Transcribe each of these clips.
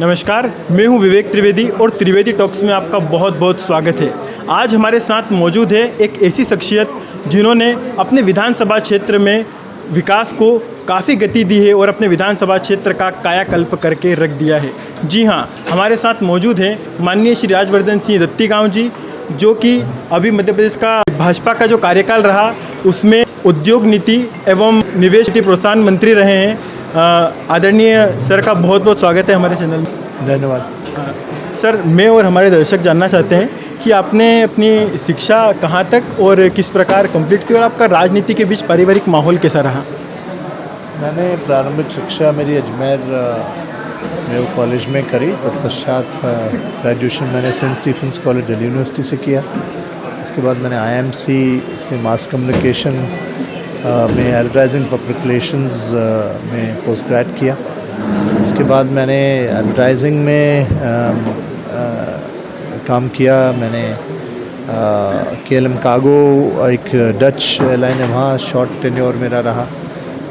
नमस्कार, मैं हूं विवेक त्रिवेदी और त्रिवेदी टॉक्स में आपका बहुत बहुत स्वागत है। आज हमारे साथ मौजूद है एक ऐसी शख्सियत जिन्होंने अपने विधानसभा क्षेत्र में विकास को काफ़ी गति दी है और अपने विधानसभा क्षेत्र का कायाकल्प करके रख दिया है। जी हां, हमारे साथ मौजूद हैं माननीय श्री राजवर्धन सिंह दत्तीगांव जी, जो कि अभी मध्य प्रदेश का भाजपा का जो कार्यकाल रहा उसमें उद्योग नीति एवं निवेश नीति प्रोत्साहन मंत्री रहे हैं। आदरणीय सर का बहुत बहुत स्वागत है हमारे चैनल में। धन्यवाद। सर, मैं और हमारे दर्शक जानना चाहते हैं कि आपने अपनी शिक्षा कहाँ तक और किस प्रकार कंप्लीट की और आपका राजनीति के बीच पारिवारिक माहौल कैसा रहा? मैंने प्रारंभिक शिक्षा मेरी अजमेर मेयो कॉलेज में करी। तत्पश्चात ग्रेजुएशन मैंने Saint Stephen's College Delhi University से किया। उसके बाद मैंने आईएमसी से मास कम्युनिकेशन में एडवर्टाइजिंग पब्लिक रिलेशंस में पोस्ट ग्रेड किया। उसके बाद मैंने एडवर्टाइजिंग में काम किया। मैंने KLM कार्गो एक डच एयरलाइन है, वहाँ शॉर्ट टेन्योर मेरा रहा।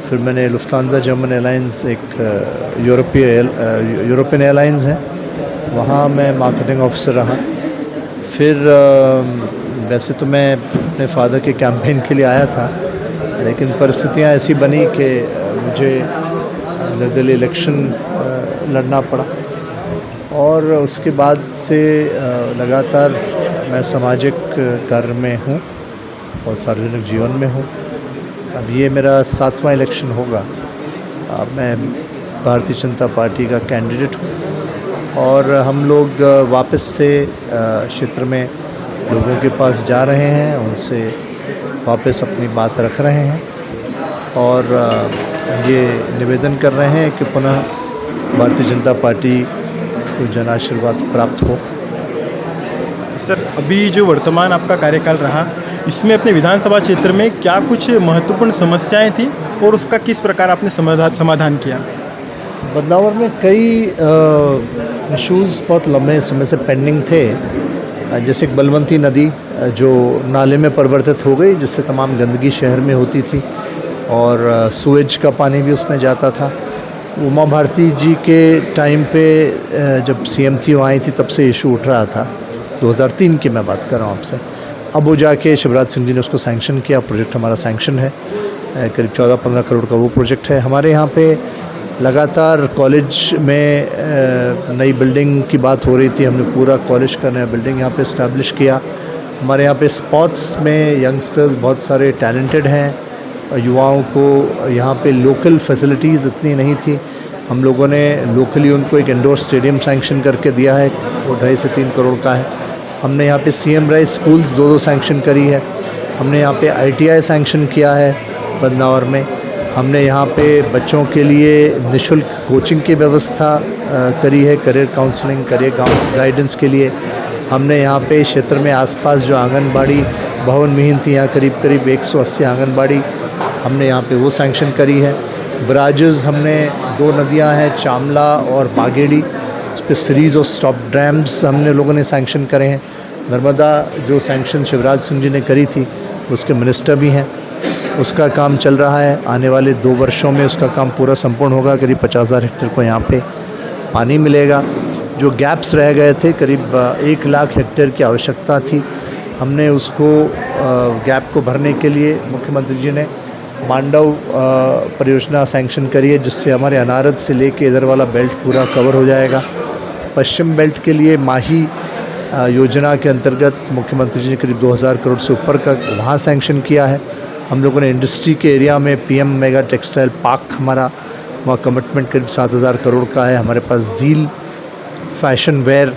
फिर मैंने लुफ्तांजा जर्मन एयरलाइंस एक यूरोपियन एयरलाइंस है, वहाँ मैं मार्केटिंग ऑफिसर रहा। फिर वैसे तो मैं अपने फादर के कैंपेन के लिए आया था, लेकिन परिस्थितियाँ ऐसी बनी कि मुझे निर्दलीय इलेक्शन लड़ना पड़ा और उसके बाद से लगातार मैं सामाजिक कार्य में हूँ और सार्वजनिक जीवन में हूँ। अब ये मेरा 7वां इलेक्शन होगा। अब मैं भारतीय जनता पार्टी का कैंडिडेट हूँ और हम लोग वापस से क्षेत्र में लोगों के पास जा रहे हैं, उनसे वापस अपनी बात रख रहे हैं और ये निवेदन कर रहे हैं कि पुनः भारतीय जनता पार्टी को जन आशीर्वाद प्राप्त हो। सर, अभी जो वर्तमान आपका कार्यकाल रहा इसमें अपने विधानसभा क्षेत्र में क्या कुछ महत्वपूर्ण समस्याएं थी और उसका किस प्रकार आपने समाधान किया? बदनावर में कई इशूज़ बहुत लंबे समय से पेंडिंग थे। जैसे एक बलवंती नदी जो नाले में परिवर्तित हो गई, जिससे तमाम गंदगी शहर में होती थी और सूएज का पानी भी उसमें जाता था। उमा भारती जी के टाइम पे जब CM थी, वो आई थी, तब से इशू उठ रहा था। 2003 की मैं बात कर रहा हूँ आपसे। अब वो जाके शिवराज सिंह जी ने उसको सैंक्शन किया। प्रोजेक्ट हमारा सैंक्शन है, करीब 14-15 करोड़ का वो प्रोजेक्ट है। हमारे यहाँ पे लगातार कॉलेज में नई बिल्डिंग की बात हो रही थी। हमने पूरा कॉलेज का नया बिल्डिंग यहाँ पे इस्टेब्लिश किया। हमारे यहाँ पे स्पोर्ट्स में यंगस्टर्स बहुत सारे टैलेंटेड हैं। युवाओं को यहाँ पे लोकल फैसिलिटीज़ इतनी नहीं थी। हम लोगों ने लोकली उनको एक इंडोर स्टेडियम सैंक्शन करके दिया है, वो 2.5 से 3 करोड़ का है। हमने यहाँ पे CM राइज स्कूल्स 2 सैंक्शन करी है। हमने यहाँ पे ITI सैंक्शन किया है बदनावर में। हमने यहाँ पे बच्चों के लिए निःशुल्क कोचिंग की व्यवस्था करी है, करियर काउंसलिंग, करियर गाइडेंस के लिए। हमने यहाँ पे क्षेत्र में आसपास जो आंगनबाड़ी भवन विहीन थी, यहाँ करीब करीब 180 आंगनबाड़ी हमने यहाँ पे वो सैंक्शन करी है। ब्राजेस हमने 2 नदियाँ हैं, चामला और बागेड़ी, उस पर सीरीज़ ऑफ स्टॉप डैम्स हमने लोगों ने सैंक्शन करे हैं। नर्मदा जो सैंक्शन शिवराज सिंह जी ने करी थी, उसके मिनिस्टर भी हैं, उसका काम चल रहा है। आने वाले 2 वर्षों में उसका काम पूरा संपूर्ण होगा। करीब 50,000 हेक्टेयर को यहाँ पे पानी मिलेगा। जो गैप्स रह गए थे, करीब 1 लाख हेक्टेयर की आवश्यकता थी, हमने उसको गैप को भरने के लिए मुख्यमंत्री जी ने मांडव परियोजना सैंक्शन करी है, जिससे हमारे अनारद से लेके इधर वाला बेल्ट पूरा कवर हो जाएगा। पश्चिम बेल्ट के लिए माही योजना के अंतर्गत मुख्यमंत्री जी ने करीब 2000 करोड़ से ऊपर का वहाँ सैंक्शन किया है। हम लोगों ने इंडस्ट्री के एरिया में PM मेगा टेक्सटाइल पार्क, हमारा वहाँ कमिटमेंट करीब 7000 करोड़ का है। हमारे पास झील फैशन वेयर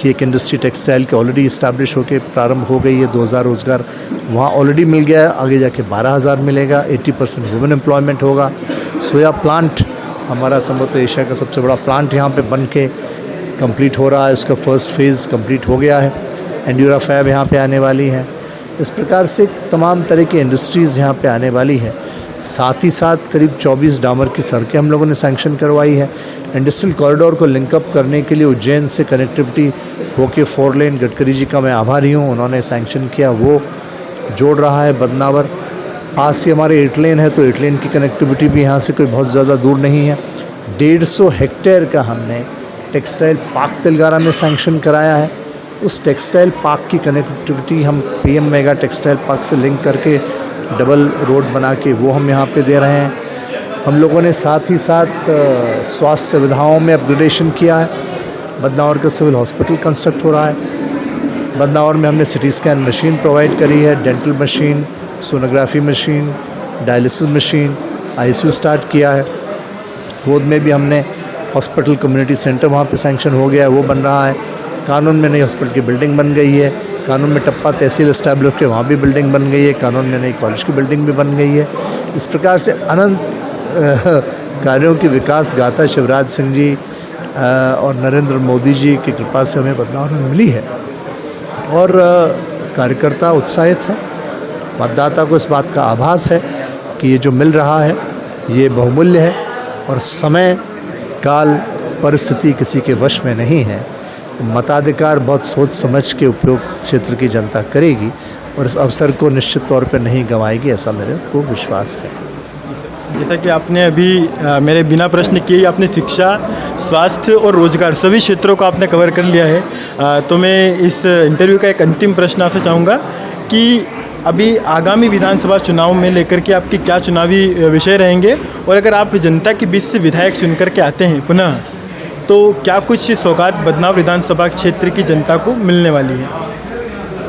की एक इंडस्ट्री टेक्सटाइल की ऑलरेडी इस्टेब्लिश होकर प्रारंभ हो गई है। 2000 रोज़गार वहाँ ऑलरेडी मिल गया है, आगे जाके 12000 मिलेगा। 80% वुमेन एम्प्लॉयमेंट होगा। सोया प्लांट हमारा संभवतः एशिया का सबसे बड़ा प्लांट यहाँ पे बन के कंप्लीट हो रहा है, उसका फर्स्ट फेज़ कंप्लीट हो गया है। एंड्यूरा फैब यहाँ पे आने वाली है। इस प्रकार से तमाम तरह की इंडस्ट्रीज़ यहाँ पे आने वाली है। साथ ही साथ करीब 24 डामर की सड़कें हम लोगों ने सैंक्शन करवाई है। इंडस्ट्रियल कॉरिडोर को लिंकअप करने के लिए उज्जैन से कनेक्टिविटी होके 4 लेन, गडकरी जी का मैं आभारी हूँ, उन्होंने सैंक्शन किया, वो जोड़ रहा है। बदनावर पास ही हमारे 8 लेन है, तो 8 लेन की कनेक्टिविटी भी यहाँ से कोई बहुत ज़्यादा दूर नहीं है। 150 हेक्टेयर का हमने टेक्सटाइल पार्क तेलंगाना में सैंक्शन कराया है। उस टेक्सटाइल पार्क की कनेक्टिविटी हम पीएम मेगा टेक्सटाइल पार्क से लिंक करके डबल रोड बना के वो हम यहाँ पे दे रहे हैं। हम लोगों ने साथ ही साथ स्वास्थ्य सुविधाओं में अपग्रेडेशन किया है। बदनावर का सिविल हॉस्पिटल कंस्ट्रक्ट हो रहा है। बदनावर में हमने सिटी स्कैन मशीन प्रोवाइड करी है, dental machine, sonography machine, dialysis machine, ICU start किया है। गोद में भी हमने हॉस्पिटल कम्युनिटी सेंटर वहाँ पे सैंक्शन हो गया है, वो बन रहा है। कानून में नई हॉस्पिटल की बिल्डिंग बन गई है। कानून में टप्पा तहसील इस्टेब्लिश है, वहाँ भी बिल्डिंग बन गई है। कानून में नई कॉलेज की बिल्डिंग भी बन गई है। इस प्रकार से अनंत कार्यों की विकास गाथा शिवराज सिंह जी और नरेंद्र मोदी जी की कृपा से हमें बदलाव में मिली है और कार्यकर्ता उत्साहित है। मतदाता को इस बात का आभास है कि ये जो मिल रहा है ये बहुमूल्य है और समय काल परिस्थिति किसी के वश में नहीं है। मताधिकार बहुत सोच समझ के उपयोग क्षेत्र की जनता करेगी और इस अवसर को निश्चित तौर पर नहीं गंवाएगी, ऐसा मेरे को विश्वास है। जैसा कि आपने अभी मेरे बिना प्रश्न किए आपने शिक्षा, स्वास्थ्य और रोजगार सभी क्षेत्रों को आपने कवर कर लिया है। तो मैं इस इंटरव्यू का एक अंतिम प्रश्न आपसे चाहूँगा कि अभी आगामी विधानसभा चुनाव में लेकर के आपके क्या चुनावी विषय रहेंगे और अगर आप जनता के बीच से विधायक चुन करके आते हैं पुनः, तो क्या कुछ सौगात बदनावर विधानसभा क्षेत्र की जनता को मिलने वाली है?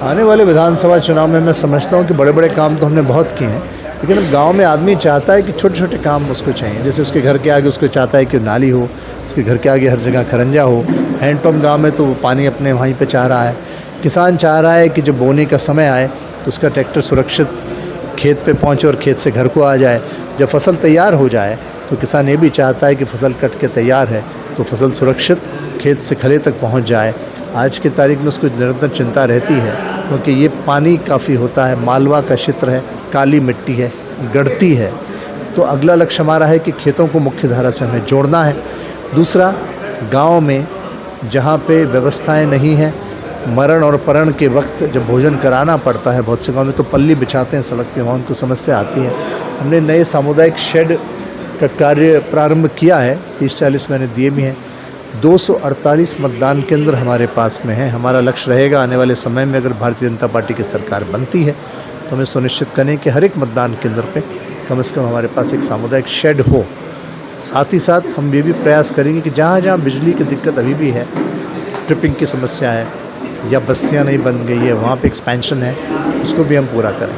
आने वाले विधानसभा चुनाव में मैं समझता हूँ कि बड़े बड़े काम तो हमने बहुत किए हैं, लेकिन अब गांव में आदमी चाहता है कि छोटे छोटे काम उसको चाहिए। जैसे उसके घर के आगे उसको चाहता है कि नाली हो, उसके घर के आगे हर जगह खरंजा हो। हैंडपम्प गांव में तो वो पानी अपने वहीं पे चाह रहा है। किसान चाह रहा है कि जब बोने का समय आए तो उसका ट्रैक्टर सुरक्षित खेत पे पहुंचे और खेत से घर को आ जाए। जब फसल तैयार हो जाए तो किसान ये भी चाहता है कि फसल कट के तैयार है तो फसल सुरक्षित खेत से खले तक पहुंच जाए। आज की तारीख में उसको निरंतर चिंता रहती है क्योंकि ये पानी काफ़ी होता है, मालवा का क्षेत्र है, काली मिट्टी है, गढ़ती है। तो अगला लक्ष्य हमारा है कि खेतों को मुख्य धारा से हमें जोड़ना है। दूसरा, गांव में जहाँ पे व्यवस्थाएं नहीं हैं, मरण और परण के वक्त जब भोजन कराना पड़ता है, बहुत से गाँव में तो पल्ली बिछाते हैं सड़क पे, वहाँ उनको समस्या आती है। हमने नए सामुदायिक शेड का कार्य प्रारंभ किया है, 30-40 मैंने दिए भी हैं। 248 मतदान केंद्र हमारे पास में हैं। हमारा लक्ष्य रहेगा आने वाले समय में अगर भारतीय जनता पार्टी की सरकार बनती है तो हमें सुनिश्चित करें कि हर एक मतदान केंद्र पे कम से कम हमारे पास एक सामुदायिक शेड हो। साथ ही साथ हम ये भी प्रयास करेंगे कि जहाँ जहाँ बिजली की दिक्कत अभी भी है, ट्रिपिंग की समस्या है या बस्तियाँ नहीं बन गई है, वहाँ पे एक्सपेंशन है, उसको भी हम पूरा करें।